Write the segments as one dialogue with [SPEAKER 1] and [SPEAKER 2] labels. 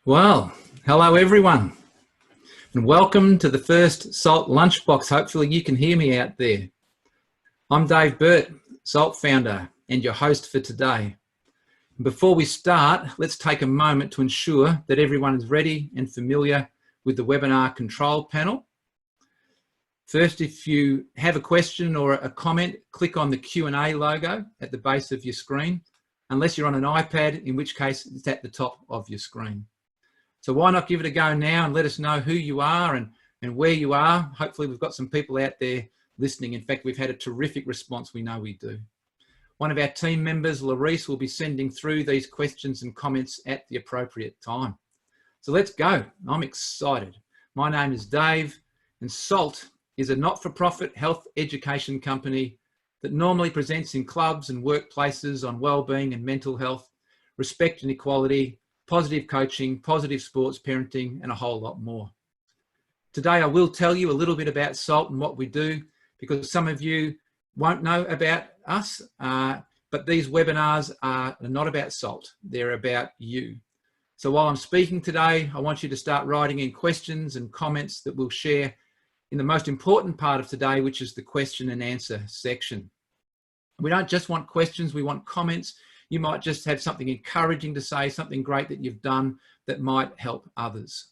[SPEAKER 1] Well, hello everyone, and welcome to the first SALT Lunchbox. Hopefully you can hear me out there. I'm Dave Burt, SALT founder and your host for today. Before we start, let's take a moment to ensure that everyone is ready and familiar with the webinar control panel. First, if you have a question or a comment, click on the Q&A logo at the base of your screen, unless you're on an iPad, in which case it's at the top of your screen. So why not give it a go now and let us know who you are and where you are. Hopefully we've got some people out there listening. In fact, we've had a terrific response. We know we do. One of our team members, Larice, will be sending through these questions and comments at the appropriate time. So let's go. I'm excited. My name is Dave, and SALT is a not-for-profit health education company that normally presents in clubs and workplaces on wellbeing and mental health, respect and equality, positive coaching, positive sports, parenting, and a whole lot more. Today, I will tell you a little bit about SALT and what we do, because some of you won't know about us, but these webinars are not about SALT, they're about you. So while I'm speaking today, I want you to start writing in questions and comments that we'll share in the most important part of today, which is the question and answer section. We don't just want questions, we want comments. You might just have something encouraging to say, something great that you've done that might help others.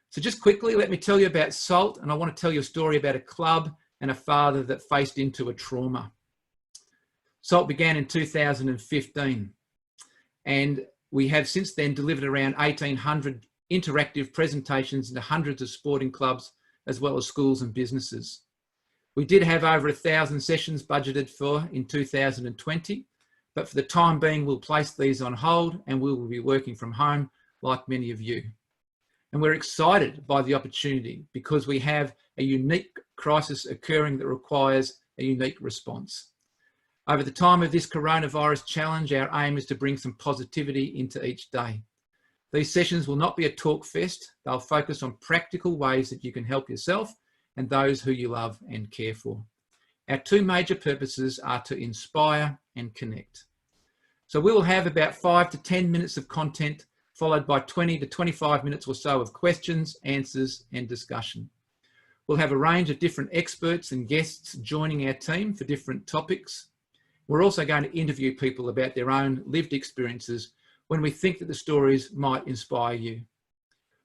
[SPEAKER 1] So just quickly, let me tell you about SALT, and I want to tell you a story about a club and a father that faced into a trauma. SALT began in 2015, and we have since then delivered around 1,800 interactive presentations into hundreds of sporting clubs, as well as schools and businesses. We did have over 1,000 sessions budgeted for in 2020, but for the time being, we'll place these on hold and we will be working from home like many of you. And we're excited by the opportunity because we have a unique crisis occurring that requires a unique response. Over the time of this coronavirus challenge, our aim is to bring some positivity into each day. These sessions will not be a talk fest. They'll focus on practical ways that you can help yourself and those who you love and care for. Our two major purposes are to inspire and connect. So we will have about 5 to 10 minutes of content, followed by 20 to 25 minutes or so of questions, answers, and discussion. We'll have a range of different experts and guests joining our team for different topics. We're also going to interview people about their own lived experiences when we think that the stories might inspire you.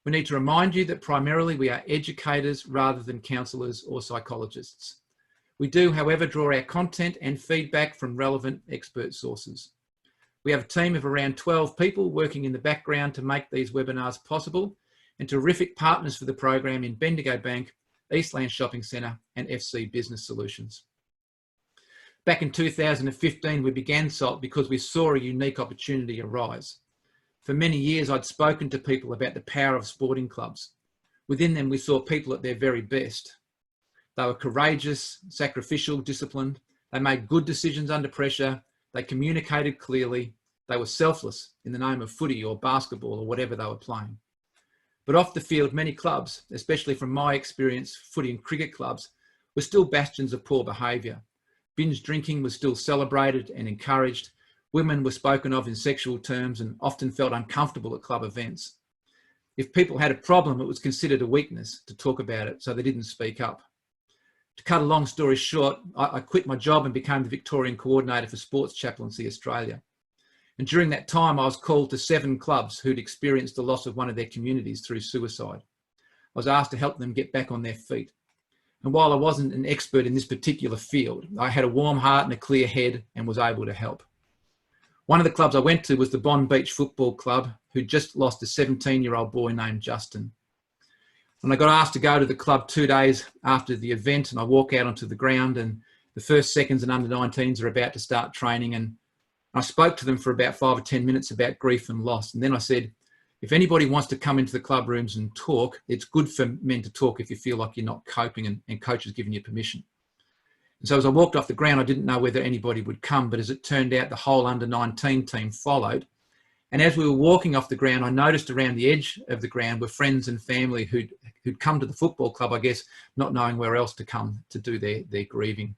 [SPEAKER 1] We need to remind you that primarily we are educators rather than counsellors or psychologists. We do, however, draw our content and feedback from relevant expert sources. We have a team of around 12 people working in the background to make these webinars possible, and terrific partners for the program in Bendigo Bank, Eastland Shopping Centre, and FC Business Solutions. Back in 2015, we began SALT because we saw a unique opportunity arise. For many years, I'd spoken to people about the power of sporting clubs. Within them, we saw people at their very best. They were courageous, sacrificial, disciplined. They made good decisions under pressure. They communicated clearly. They were selfless in the name of footy or basketball or whatever they were playing. But off the field, many clubs, especially from my experience, footy and cricket clubs, were still bastions of poor behaviour. Binge drinking was still celebrated and encouraged. Women were spoken of in sexual terms and often felt uncomfortable at club events. If people had a problem, it was considered a weakness to talk about it, so they didn't speak up. To cut a long story short, I quit my job and became the Victorian Coordinator for Sports Chaplaincy Australia. And during that time, I was called to 7 clubs who'd experienced the loss of one of their communities through suicide. I was asked to help them get back on their feet. And while I wasn't an expert in this particular field, I had a warm heart and a clear head and was able to help. One of the clubs I went to was the Bond Beach Football Club, who'd just lost a 17-year-old boy named Justin. And I got asked to go to the club 2 days after the event, and I walk out onto the ground and the first seconds and under-19s are about to start training, and I spoke to them for about 5 or 10 minutes about grief and loss. And then I said, if anybody wants to come into the club rooms and talk, it's good for men to talk if you feel like you're not coping and coach has given you permission. And so as I walked off the ground, I didn't know whether anybody would come, but as it turned out, the whole under-19 team followed. And as we were walking off the ground, I noticed around the edge of the ground were friends and family who'd come to the football club, I guess, not knowing where else to come to do their grieving.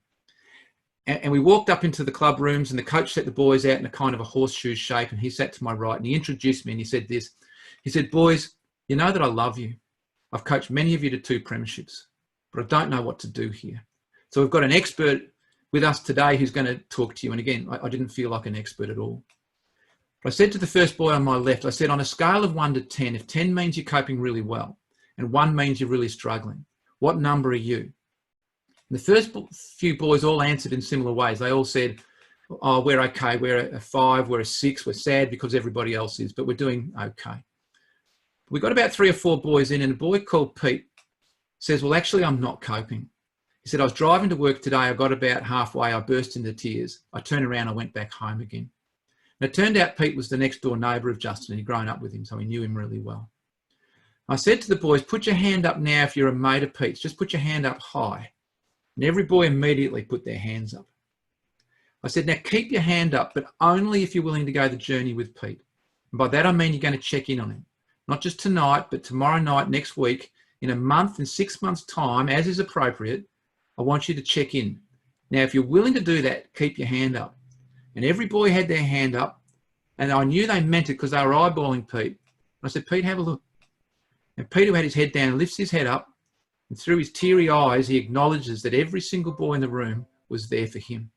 [SPEAKER 1] And we walked up into the club rooms and the coach set the boys out in a kind of a horseshoe shape, and he sat to my right and he introduced me and he said this. He said, boys, you know that I love you. I've coached many of you to 2 premierships, but I don't know what to do here. So we've got an expert with us today who's going to talk to you. And again, I didn't feel like an expert at all. But I said to the first boy on my left, I said, on a scale of 1 to 10, if 10 means you're coping really well and 1 means you're really struggling, what number are you? And the first few boys all answered in similar ways. They all said, oh, we're okay, we're a 5, we're a 6, we're sad because everybody else is, but we're doing okay. We got about 3 or 4 boys in, and a boy called Pete says, well, actually, I'm not coping. He said, I was driving to work today. I got about halfway. I burst into tears. I turned around. I went back home again. And it turned out Pete was the next door neighbour of Justin. He'd grown up with him, so he knew him really well. I said to the boys, put your hand up now if you're a mate of Pete's. Just put your hand up high. And every boy immediately put their hands up. I said, now keep your hand up, but only if you're willing to go the journey with Pete. And by that, I mean you're going to check in on him. Not just tonight, but tomorrow night, next week, in a month, in 6 months' time, as is appropriate, I want you to check in. Now, if you're willing to do that, keep your hand up. And every boy had their hand up, and I knew they meant it because they were eyeballing Pete. I said, Pete, have a look. And Pete, who had his head down, lifts his head up, and through his teary eyes, he acknowledges that every single boy in the room was there for him.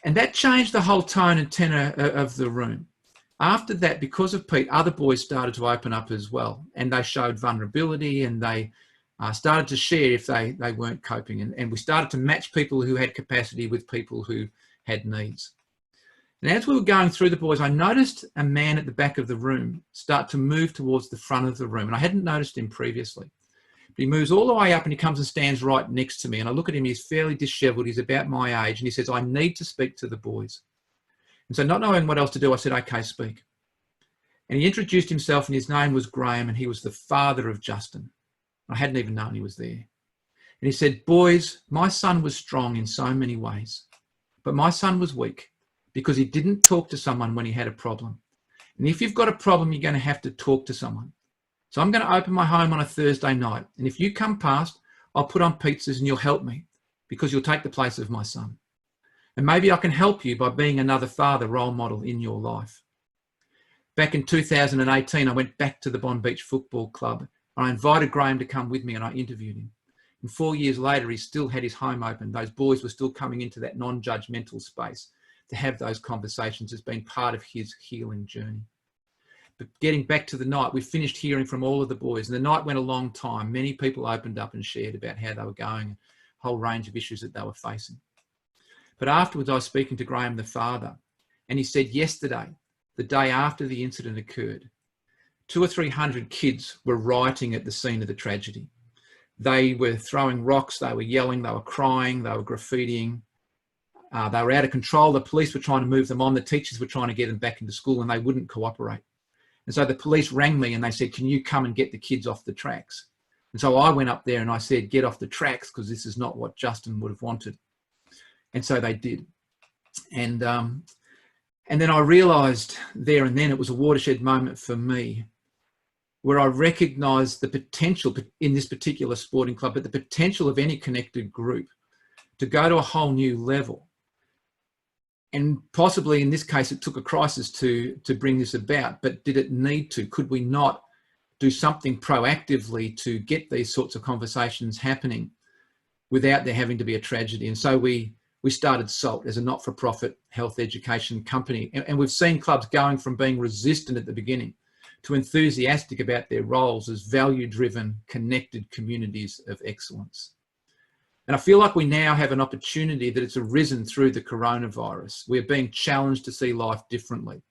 [SPEAKER 1] And that changed the whole tone and tenor of the room. After that, because of Pete, other boys started to open up as well, and they showed vulnerability, and they started to share if they weren't coping, and we started to match people who had capacity with people who had needs. And as we were going through the boys, I noticed a man at the back of the room start to move towards the front of the room, and I hadn't noticed him previously. But he moves all the way up and he comes and stands right next to me, and I look at him, he's fairly disheveled, he's about my age, and he says, I need to speak to the boys. And so not knowing what else to do, I said, okay, speak. And he introduced himself, and his name was Graeme, and he was the father of Justin. I hadn't even known he was there. And he said, boys, my son was strong in so many ways, but my son was weak because he didn't talk to someone when he had a problem. And if you've got a problem, you're going to have to talk to someone. So I'm going to open my home on a Thursday night. And if you come past, I'll put on pizzas and you'll help me because you'll take the place of my son. And maybe I can help you by being another father role model in your life. Back in 2018, I went back to the Bond Beach Football Club. I invited Graeme to come with me and I interviewed him. And 4 years later, he still had his home open. Those boys were still coming into that non-judgmental space to have those conversations. Has been part of his healing journey. But getting back to the night, we finished hearing from all of the boys, and the night went a long time. Many people opened up and shared about how they were going, a whole range of issues that they were facing. But afterwards, I was speaking to Graeme, the father, and he said yesterday, the day after the incident occurred, 200 or 300 kids were rioting at the scene of the tragedy. They were throwing rocks, they were yelling, they were crying, they were graffitiing. They were out of control. The police were trying to move them on. The teachers were trying to get them back into school and they wouldn't cooperate. And so the police rang me and they said, can you come and get the kids off the tracks? And so I went up there and I said, get off the tracks because this is not what Justin would have wanted. And so they did. And then I realised there and then it was a watershed moment for me where I recognised the potential in this particular sporting club, but the potential of any connected group to go to a whole new level. And possibly in this case, it took a crisis to bring this about, but did it need to? Could we not do something proactively to get these sorts of conversations happening without there having to be a tragedy? And so we started SALT as a not-for-profit health education company. And we've seen clubs going from being resistant at the beginning to enthusiastic about their roles as value-driven, connected communities of excellence. And I feel like we now have an opportunity that it's arisen through the coronavirus. We're being challenged to see life differently.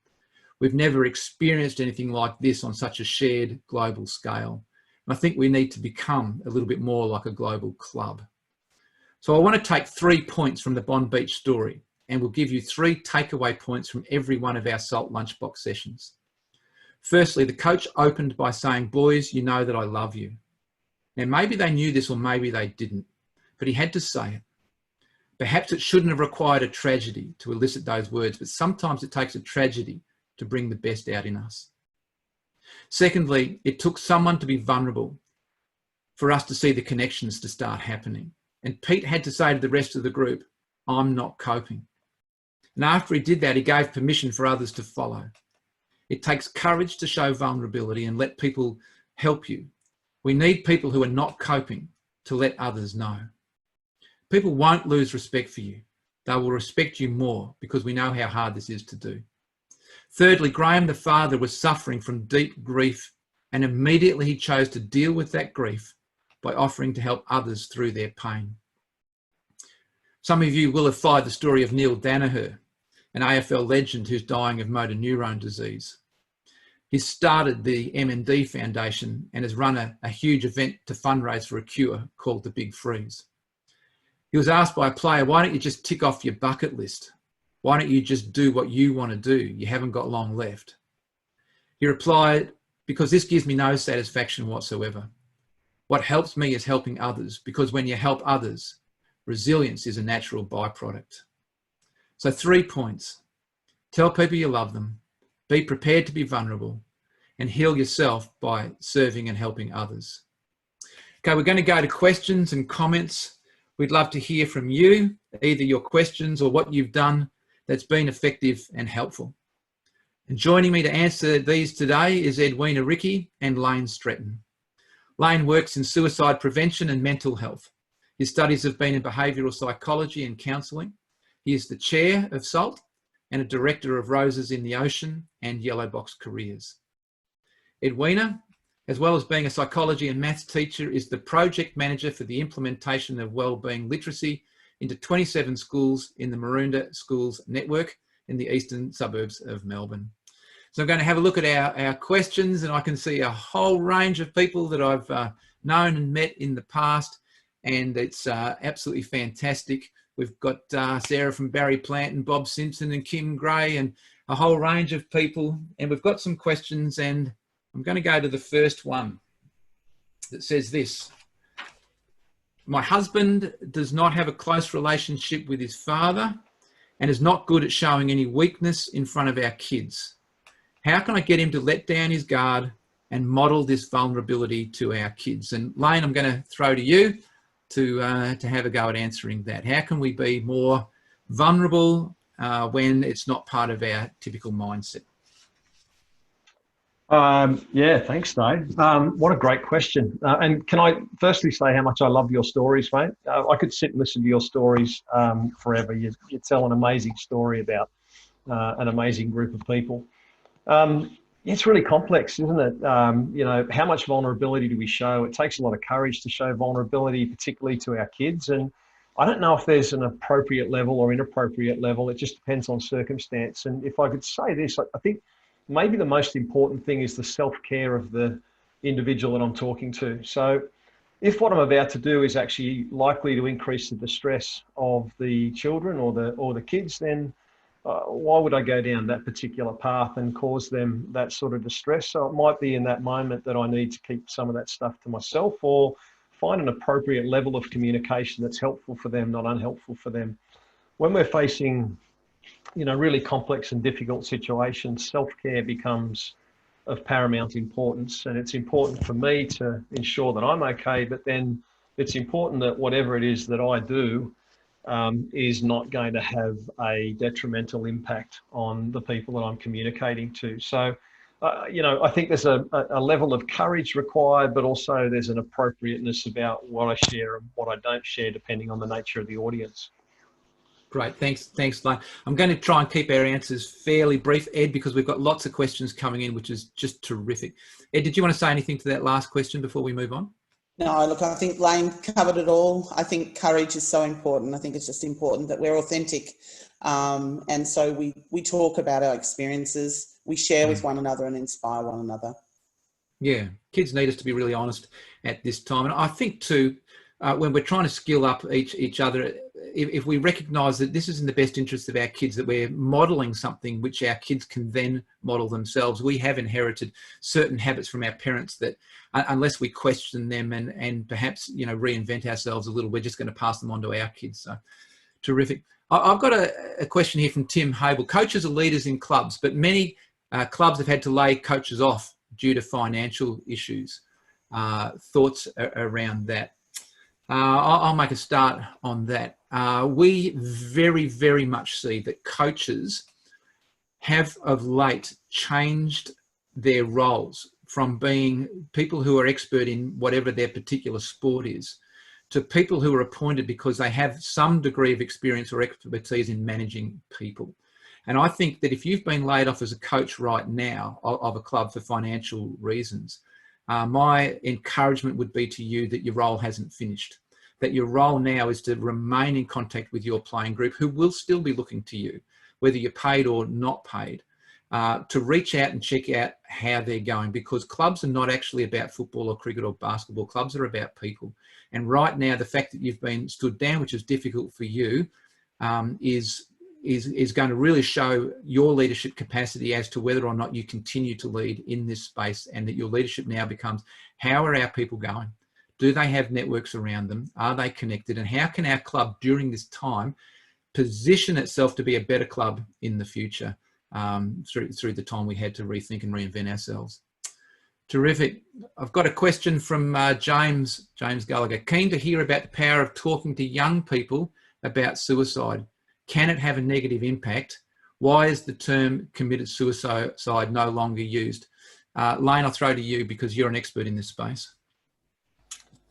[SPEAKER 1] We've never experienced anything like this on such a shared global scale. And I think we need to become a little bit more like a global club. So I want to take 3 points from the Bond Beach story, and we'll give you 3 takeaway points from every one of our SALT lunchbox sessions. Firstly, the coach opened by saying, boys, you know that I love you. Now, maybe they knew this or maybe they didn't, but he had to say it. Perhaps it shouldn't have required a tragedy to elicit those words, but sometimes it takes a tragedy to bring the best out in us. Secondly, it took someone to be vulnerable for us to see the connections to start happening. And Pete had to say to the rest of the group, I'm not coping. And after he did that, he gave permission for others to follow. It takes courage to show vulnerability and let people help you. We need people who are not coping to let others know. People won't lose respect for you. They will respect you more because we know how hard this is to do. Thirdly, Graeme, the father, was suffering from deep grief, and immediately he chose to deal with that grief by offering to help others through their pain. Some of you will have followed the story of Neil Danaher, an AFL legend who's dying of motor neurone disease. He started the M&D Foundation and has run a huge event to fundraise for a cure called the Big Freeze. He was asked by a player, why don't you just tick off your bucket list? Why don't you just do what you want to do? You haven't got long left. He replied, because this gives me no satisfaction whatsoever. What helps me is helping others, because when you help others, resilience is a natural byproduct. So 3 points. Tell people you love them, be prepared to be vulnerable, and heal yourself by serving and helping others. Okay, we're going to go to questions and comments. We'd love to hear from you, either your questions or what you've done that's been effective and helpful. And joining me to answer these today is Edwina Ricky and Lane Stretton. Lane works in suicide prevention and mental health. His studies have been in behavioural psychology and counselling. He is the chair of SALT and a director of Roses in the Ocean and Yellow Box Careers. Edwina, as well as being a psychology and maths teacher, is the project manager for the implementation of wellbeing literacy into 27 schools in the Maroondah Schools Network in the eastern suburbs of Melbourne. So I'm going to have a look at our questions, and I can see a whole range of people that I've known and met in the past, and it's absolutely fantastic. We've got Sarah from Barry Plant and Bob Simpson and Kim Gray and a whole range of people, and we've got some questions, and I'm going to go to the first one that says this. My husband does not have a close relationship with his father and is not good at showing any weakness in front of our kids. How can I get him to let down his guard and model this vulnerability to our kids? And Lane, I'm going to throw to you to have a go at answering that. How can we be more vulnerable when it's not part of our typical mindset?
[SPEAKER 2] Yeah, thanks, Dave. What a great question. And can I firstly say how much I love your stories, mate? I could sit and listen to your stories forever. You tell an amazing story about an amazing group of people. It's really complex, isn't it? You know, how much vulnerability do we show? It takes a lot of courage to show vulnerability, particularly to our kids. And I don't know if there's an appropriate level or inappropriate level. It just depends on circumstance. And if I could say this, I think maybe the most important thing is the self-care of the individual that I'm talking to. So if what I'm about to do is actually likely to increase the distress of the children or the kids, then why would I go down that particular path and cause them that sort of distress? So it might be in that moment that I need to keep some of that stuff to myself, or find an appropriate level of communication that's helpful for them, not unhelpful for them. When we're facing, you know, really complex and difficult situations, self-care becomes of paramount importance. And it's important for me to ensure that I'm okay, but then it's important that whatever it is that I do is not going to have a detrimental impact on the people that I'm communicating to. So, you know, I think there's a level of courage required, but also there's an appropriateness about what I share and what I don't share, depending on the nature of the audience.
[SPEAKER 1] Great, thanks, Lane. I'm going to try and keep our answers fairly brief, Ed, because we've got lots of questions coming in, which is just terrific. Ed, did you want to say anything to that last question before we move on?
[SPEAKER 3] No, look, I think Lane covered it all. I think courage is so important. I think it's just important that we're authentic. And so we talk about our experiences, we share with one another and inspire one another. Yeah,
[SPEAKER 1] kids need us to be really honest at this time. And I think too, when we're trying to skill up each other, if we recognise that this is in the best interest of our kids, that we're modelling something which our kids can then model themselves. We have inherited certain habits from our parents that, unless we question them and perhaps, you know, reinvent ourselves a little, we're just going to pass them on to our kids. So terrific. I've got a question here from Tim Hable. Coaches are leaders in clubs, but many clubs have had to lay coaches off due to financial issues. Thoughts around that? I'll make a start on that. We very, very much see that coaches have of late changed their roles from being people who are expert in whatever their particular sport is to people who are appointed because they have some degree of experience or expertise in managing people. And I think that if you've been laid off as a coach right now of a club for financial reasons, my encouragement would be to you that your role hasn't finished, that your role now is to remain in contact with your playing group, who will still be looking to you, whether you're paid or not paid, to reach out and check out how they're going, because clubs are not actually about football or cricket or basketball. Clubs are about people. And right now, the fact that you've been stood down, which is difficult for you, is going to really show your leadership capacity as to whether or not you continue to lead in this space, and that your leadership now becomes, how are our people going? Do they have networks around them? Are they connected? And how can our club during this time position itself to be a better club in the future, through the time we had to rethink and reinvent ourselves? Terrific. I've got a question from James Gallagher. Keen to hear about the power of talking to young people about suicide. Can it have a negative impact? Why is the term committed suicide no longer used? Lane, I'll throw to you because you're an expert in this space.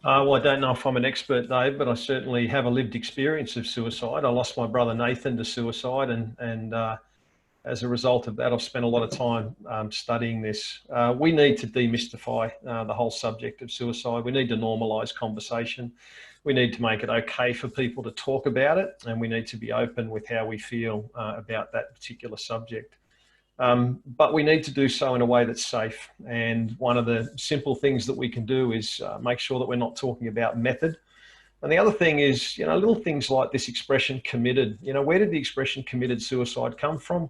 [SPEAKER 2] Well, I don't know if I'm an expert, Dave, but I certainly have a lived experience of suicide. I lost my brother Nathan to suicide, and as a result of that, I've spent a lot of time studying this. We need to demystify the whole subject of suicide. We need to normalise conversation. We need to make it okay for people to talk about it, and we need to be open with how we feel about that particular subject. But we need to do so in a way that's safe. And one of the simple things that we can do is make sure that we're not talking about method. And the other thing is, little things like this expression committed. Where did the expression committed suicide come from?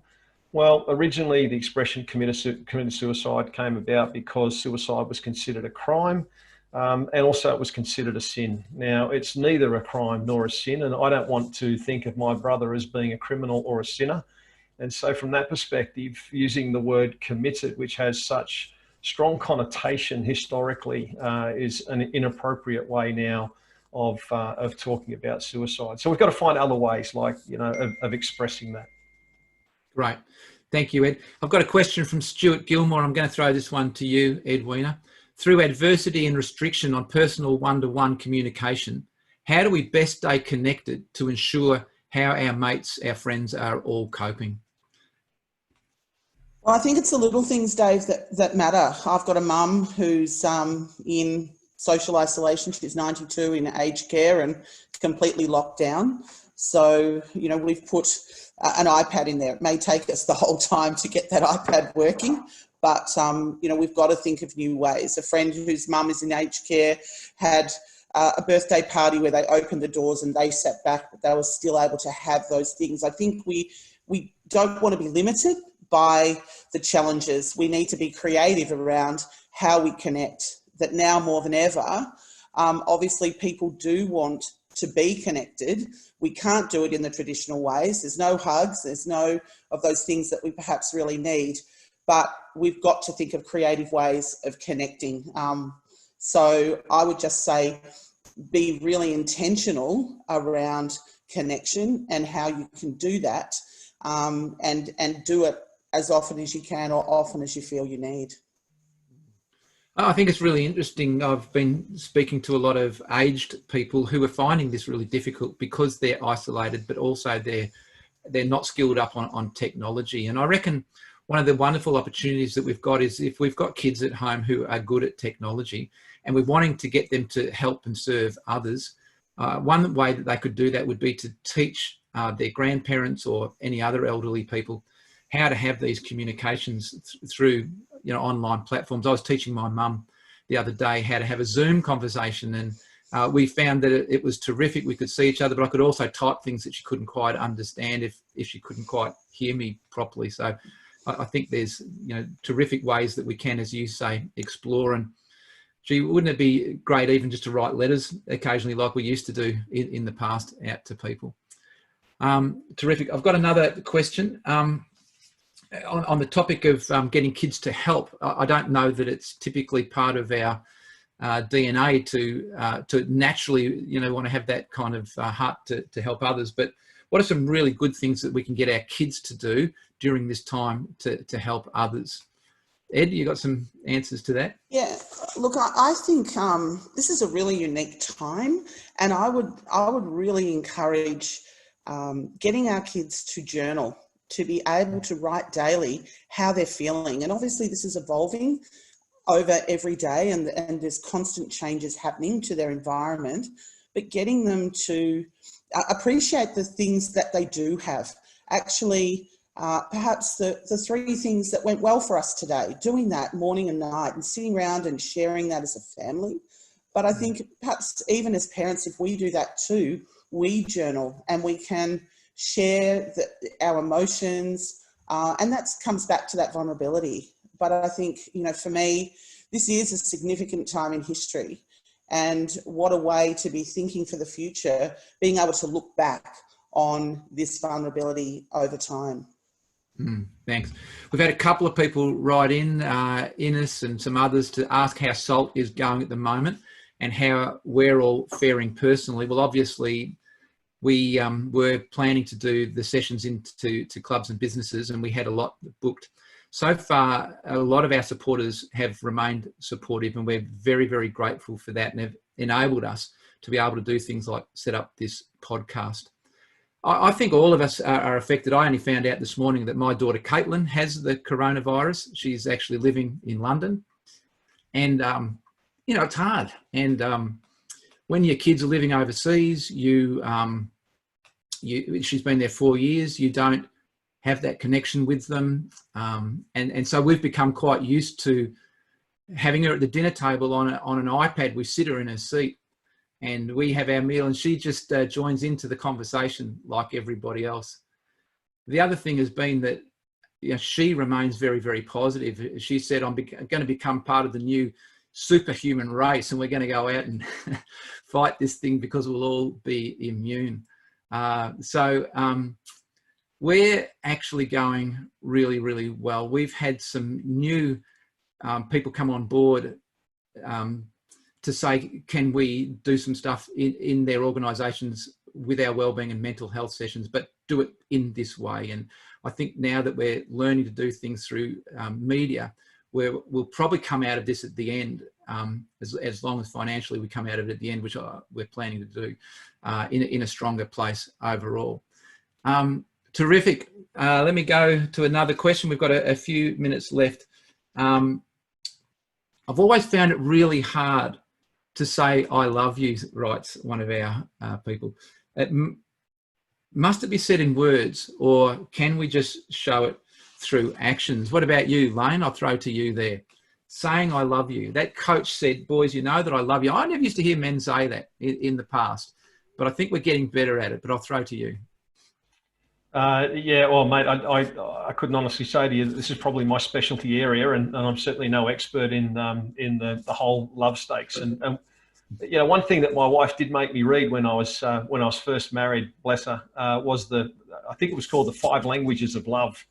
[SPEAKER 2] Well, originally the expression committed suicide came about because suicide was considered a crime, and also it was considered a sin. Now, it's neither a crime nor a sin, and I don't want to think of my brother as being a criminal or a sinner. And so from that perspective, using the word committed, which has such strong connotation historically, is an inappropriate way now of talking about suicide. So we've got to find other ways, like, of expressing that.
[SPEAKER 1] Great. Thank you, Ed. I've got a question from Stuart Gilmore. I'm going to throw this one to you, Edwina. Through adversity and restriction on personal one-to-one communication, how do we best stay connected to ensure how our mates, our friends are all coping?
[SPEAKER 3] Well, I think it's the little things, Dave, that matter. I've got a mum who's in social isolation. She's 92, in aged care and completely locked down. So, we've put an iPad in there. It may take us the whole time to get that iPad working, but, we've got to think of new ways. A friend whose mum is in aged care had a birthday party where they opened the doors and they sat back, but they were still able to have those things. I think we don't want to be limited by the challenges. We need to be creative around how we connect, that now more than ever, obviously people do want to be connected. We can't do it in the traditional ways. There's no hugs, there's no of those things that we perhaps really need, but we've got to think of creative ways of connecting. So I would just say, be really intentional around connection and how you can do that, and do it as often as you can or often as you feel you need.
[SPEAKER 1] I think it's really interesting. I've been speaking to a lot of aged people who are finding this really difficult because they're isolated, but also they're not skilled up on technology. And I reckon one of the wonderful opportunities that we've got is if we've got kids at home who are good at technology and we're wanting to get them to help and serve others, one way that they could do that would be to teach their grandparents or any other elderly people how to have these communications through online platforms. I was teaching my mum the other day how to have a Zoom conversation, and we found that it was terrific. We could see each other, but I could also type things that she couldn't quite understand if she couldn't quite hear me properly. So I think there's terrific ways that we can, as you say, explore. And gee, wouldn't it be great even just to write letters occasionally like we used to do in the past out to people? Terrific. I've got another question. On the topic of getting kids to help, I don't know that it's typically part of our DNA to naturally, want to have that kind of heart to help others. But what are some really good things that we can get our kids to do during this time to help others. Ed, you got some answers to that?
[SPEAKER 3] Yeah, look, I think this is a really unique time, and I would really encourage getting our kids to journal, to be able to write daily how they're feeling. And obviously this is evolving over every day, and there's constant changes happening to their environment, but getting them to appreciate the things that they do have. Actually, perhaps the 3 things that went well for us today, doing that morning and night and sitting around and sharing that as a family. But I think perhaps even as parents, if we do that too, we journal and we can share our emotions, and that comes back to that vulnerability. But I think, you know, for me, this is a significant time in history, and what a way to be thinking for the future, being able to look back on this vulnerability over time.
[SPEAKER 1] Thanks. We've had a couple of people write in, Ines and some others, to ask how SALT is going at the moment and how we're all faring personally. Well, obviously, we were planning to do the sessions into clubs and businesses, and we had a lot booked. So far, a lot of our supporters have remained supportive, and we're very, very grateful for that, and have enabled us to be able to do things like set up this podcast. I think all of us are affected. I only found out this morning that my daughter Caitlin has the coronavirus. She's actually living in London, and you know, it's hard. And when your kids are living overseas, she's been there 4 years. You don't have that connection with them, and so we've become quite used to having her at the dinner table on an iPad. We sit her in her seat, and we have our meal, and she just joins into the conversation like everybody else. The other thing has been that, you know, she remains very, very positive. She said, I'm going to become part of the new superhuman race, and we're going to go out and fight this thing because we'll all be immune. We're actually going really, really well. We've had some new people come on board to say, can we do some stuff in their organisations with our wellbeing and mental health sessions, but do it in this way. And I think now that we're learning to do things through media, we'll probably come out of this at the end, as long as financially we come out of it at the end, which we're planning to do, in a stronger place overall. Terrific. Let me go to another question. We've got a few minutes left. I've always found it really hard to say I love you, writes one of our people. Must it be said in words, or can we just show it through actions? What about you, Lane? I'll throw to you there. Saying I love you. That coach said, boys, you know that I love you. I never used to hear men say that in the past, but I think we're getting better at it. But I'll throw to you.
[SPEAKER 2] Yeah, well, mate, I couldn't honestly say to you that this is probably my specialty area, and I'm certainly no expert in the whole love stakes. And you know, one thing that my wife did make me read when I was first married, bless her, was I think it was called the 5 Languages of Love.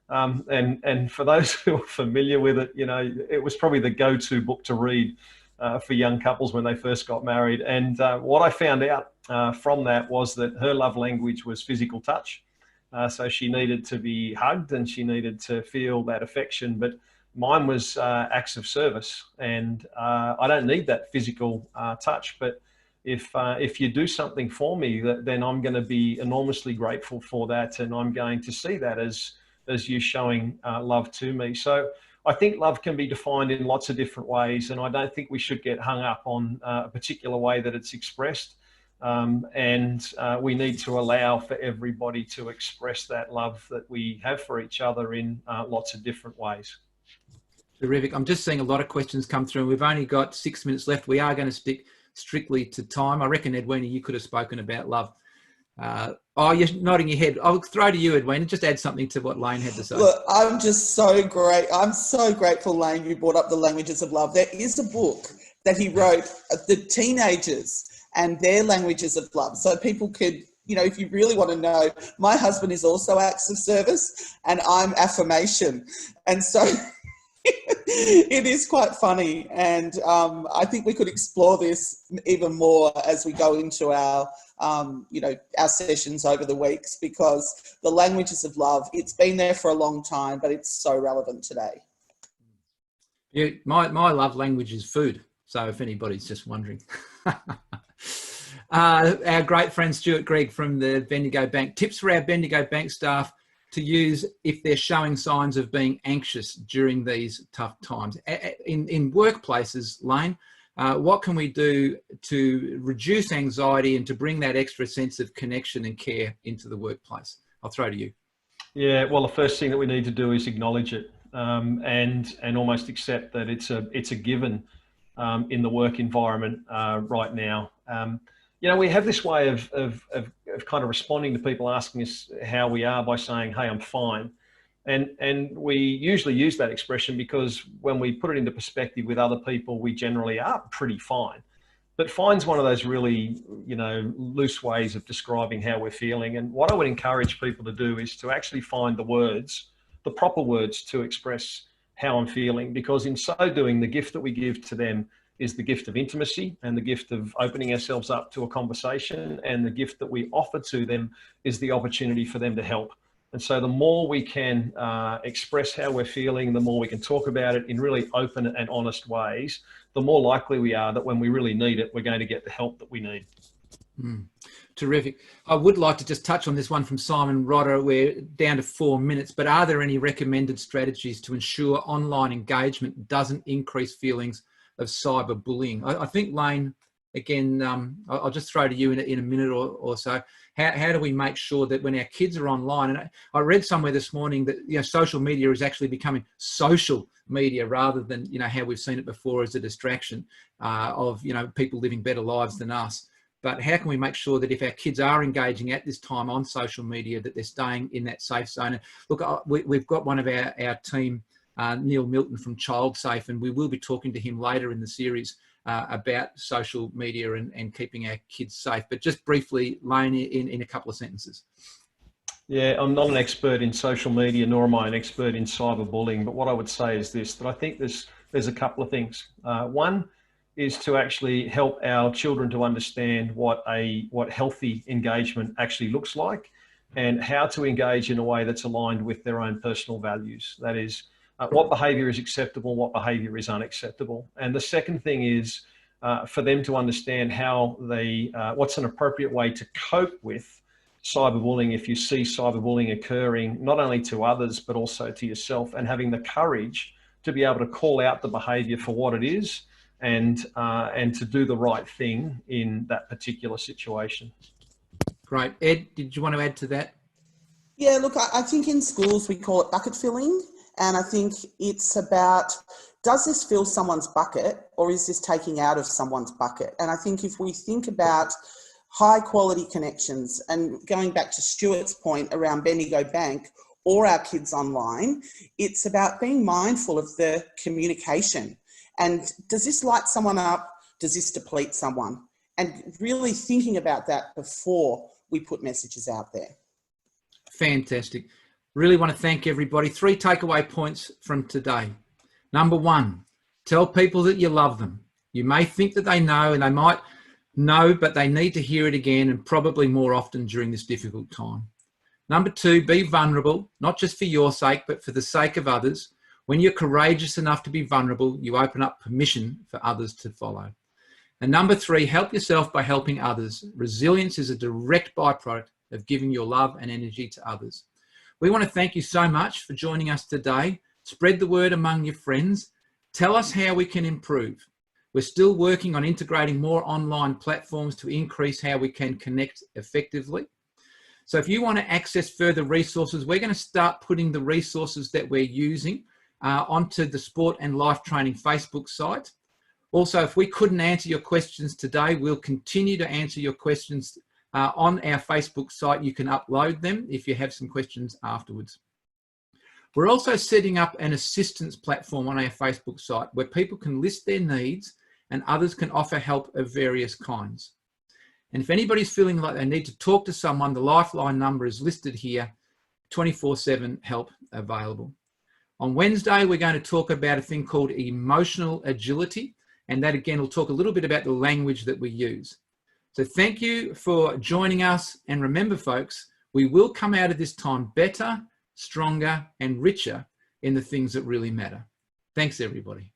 [SPEAKER 2] And for those who are familiar with it, you know, it was probably the go-to book to read for young couples when they first got married. And what I found out from that was that her love language was physical touch. So she needed to be hugged and she needed to feel that affection, but mine was acts of service. And I don't need that physical touch, but if you do something for me, then I'm going to be enormously grateful for that, and I'm going to see that as you showing love to me. So I think love can be defined in lots of different ways, and I don't think we should get hung up on a particular way that it's expressed. We need to allow for everybody to express that love that we have for each other in lots of different ways.
[SPEAKER 1] Terrific. I'm just seeing a lot of questions come through. We've only got 6 minutes left. We are going to stick strictly to time. I reckon, Edwina, you could have spoken about love. Oh, you're nodding your head. I'll throw to you, Edwina. Just add something to what Lane had to say.
[SPEAKER 3] Look, I'm just so great. I'm so grateful, Lane, you brought up the languages of love. There is a book that he wrote, the teenagers and their languages of love. So people could, you know, if you really want to know, my husband is also acts of service and I'm affirmation. And so it is quite funny. And I think we could explore this even more as we go into our you know, our sessions over the weeks, because the languages of love, it's been there for a long time, but it's so relevant today.
[SPEAKER 1] Yeah, my love language is food. So if anybody's just wondering. Our great friend Stuart Gregg from the Bendigo Bank. Tips for our Bendigo Bank staff to use if they're showing signs of being anxious during these tough times. In workplaces, Lane, what can we do to reduce anxiety and to bring that extra sense of connection and care into the workplace? I'll throw to you.
[SPEAKER 2] Yeah, well, the first thing that we need to do is acknowledge it, and almost accept that it's a given in the work environment right now. You know, we have this way of kind of responding to people asking us how we are by saying, "Hey, I'm fine," and we usually use that expression because when we put it into perspective with other people, we generally are pretty fine. But fine's one of those really, you know, loose ways of describing how we're feeling. And what I would encourage people to do is to actually find the words, the proper words to express how I'm feeling, because in so doing, the gift that we give to them is the gift of intimacy and the gift of opening ourselves up to a conversation, and the gift that we offer to them is the opportunity for them to help. And so the more we can express how we're feeling, the more we can talk about it in really open and honest ways, the more likely we are that when we really need it, we're going to get the help that we need.
[SPEAKER 1] Terrific. I would like to just touch on this one from Simon Rodder. We're down to 4 minutes, but are there any recommended strategies to ensure online engagement doesn't increase feelings of cyberbullying? I think, Lane, again, I'll just throw to you in a minute or so. How do we make sure that when our kids are online, and I read somewhere this morning that, you know, social media is actually becoming social media rather than, you know, how we've seen it before as a distraction of, you know, people living better lives than us. But how can we make sure that if our kids are engaging at this time on social media, that they're staying in that safe zone? And look, we've got one of our team, Neil Milton from Child Safe, and we will be talking to him later in the series about social media and keeping our kids safe. But just briefly, Lane, in a couple of sentences.
[SPEAKER 2] Yeah, I'm not an expert in social media, nor am I an expert in cyberbullying. But what I would say is this, that I think there's a couple of things. One is to actually help our children to understand what healthy engagement actually looks like, and how to engage in a way that's aligned with their own personal values. That is, what behavior is acceptable, what behavior is unacceptable. And the second thing is for them to understand how what's an appropriate way to cope with cyberbullying if you see cyberbullying occurring, not only to others, but also to yourself, and having the courage to be able to call out the behavior for what it is, and to do the right thing in that particular situation. Great.
[SPEAKER 1] Ed, did you want to add to that?
[SPEAKER 3] Yeah, look, I think in schools we call it bucket filling. And I think it's about, does this fill someone's bucket, or is this taking out of someone's bucket? And I think if we think about high quality connections, and going back to Stuart's point around Bendigo Bank or our kids online, it's about being mindful of the communication. And does this light someone up? Does this deplete someone? And really thinking about that before we put messages out there.
[SPEAKER 1] Fantastic. Really want to thank everybody. 3 takeaway points from today. Number 1, tell people that you love them. You may think that they know, and they might know, but they need to hear it again, and probably more often during this difficult time. Number 2, be vulnerable, not just for your sake, but for the sake of others. When you're courageous enough to be vulnerable, you open up permission for others to follow. And number 3, help yourself by helping others. Resilience is a direct byproduct of giving your love and energy to others. We want to thank you so much for joining us today. Spread the word among your friends. Tell us how we can improve. We're still working on integrating more online platforms to increase how we can connect effectively. So if you want to access further resources, we're going to start putting the resources that we're using onto the Sport and Life Training Facebook site. Also, if we couldn't answer your questions today, we'll continue to answer your questions on our Facebook site. You can upload them if you have some questions afterwards. We're also setting up an assistance platform on our Facebook site where people can list their needs and others can offer help of various kinds. And if anybody's feeling like they need to talk to someone, the Lifeline number is listed here, 24/7 help available. On Wednesday, we're going to talk about a thing called emotional agility, and that again will talk a little bit about the language that we use. So thank you for joining us. And remember, folks, we will come out of this time better, stronger, and richer in the things that really matter. Thanks, everybody.